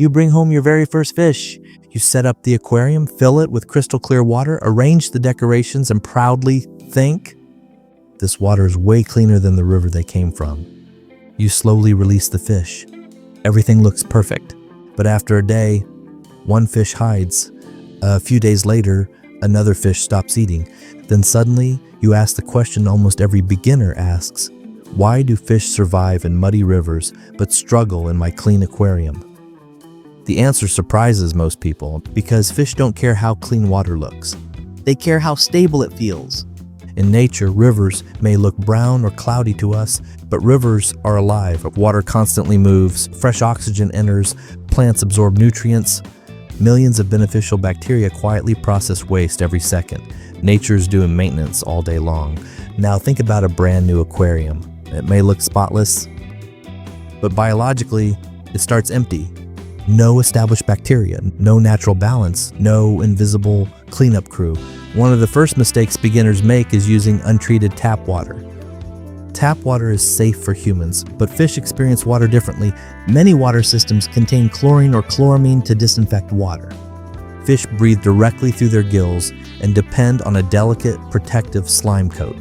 You bring home your very first fish. You set up the aquarium, fill it with crystal clear water, arrange the decorations, and proudly think, "This water is way cleaner than the river they came from." You slowly release the fish. Everything looks perfect. But after a day, one fish hides. A few days later, another fish stops eating. Then suddenly, you ask the question almost every beginner asks, why do fish survive in muddy rivers but struggle in my clean aquarium? The answer surprises most people because fish don't care how clean water looks. They care how stable it feels. In nature, rivers may look brown or cloudy to us, but rivers are alive. Water constantly moves, fresh oxygen enters, plants absorb nutrients. Millions of beneficial bacteria quietly process waste every second. Nature's doing maintenance all day long. Now think about a brand new aquarium. It may look spotless, but biologically, it starts empty. No established bacteria, no natural balance, no invisible cleanup crew. One of the first mistakes beginners make is using untreated tap water. Tap water is safe for humans, but fish experience water differently. Many water systems contain chlorine or chloramine to disinfect water. Fish breathe directly through their gills and depend on a delicate, protective slime coat.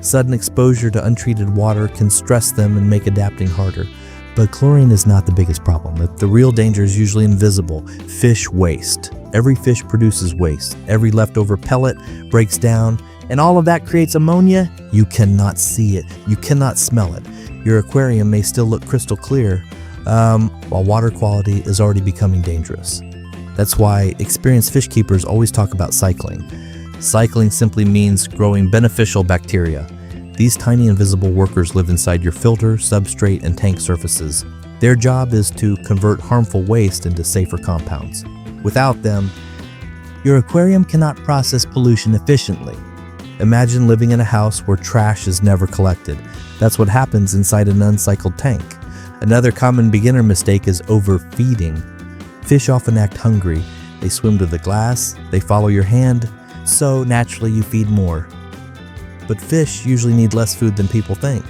Sudden exposure to untreated water can stress them and make adapting harder. But chlorine is not the biggest problem. The real danger is usually invisible: fish waste. Every fish produces waste. Every leftover pellet breaks down, and all of that creates ammonia. You cannot see it. You cannot smell it. Your aquarium may still look crystal clear, while water quality is already becoming dangerous. That's why experienced fish keepers always talk about cycling. Cycling simply means growing beneficial bacteria. These tiny invisible workers live inside your filter, substrate, and tank surfaces. Their job is to convert harmful waste into safer compounds. Without them, your aquarium cannot process pollution efficiently. Imagine living in a house where trash is never collected. That's what happens inside an uncycled tank. Another common beginner mistake is overfeeding. Fish often act hungry. They swim to the glass, they follow your hand, so naturally you feed more. But fish usually need less food than people think.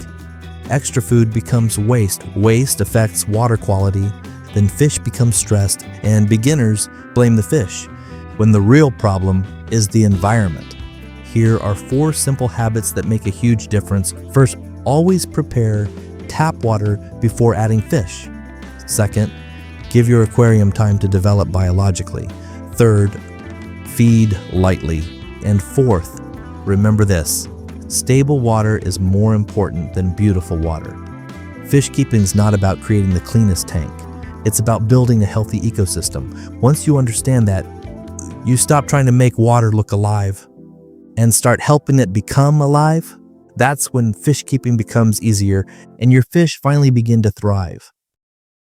Extra food becomes waste. Waste affects water quality. Then fish become stressed, and beginners blame the fish, when the real problem is the environment. Here are 4 simple habits that make a huge difference. First, always prepare tap water before adding fish. Second, give your aquarium time to develop biologically. Third, feed lightly. And fourth, remember this: stable water is more important than beautiful water. Fish keeping is not about creating the cleanest tank. It's about building a healthy ecosystem. Once you understand that, you stop trying to make water look alive and start helping it become alive. That's when fish keeping becomes easier and your fish finally begin to thrive.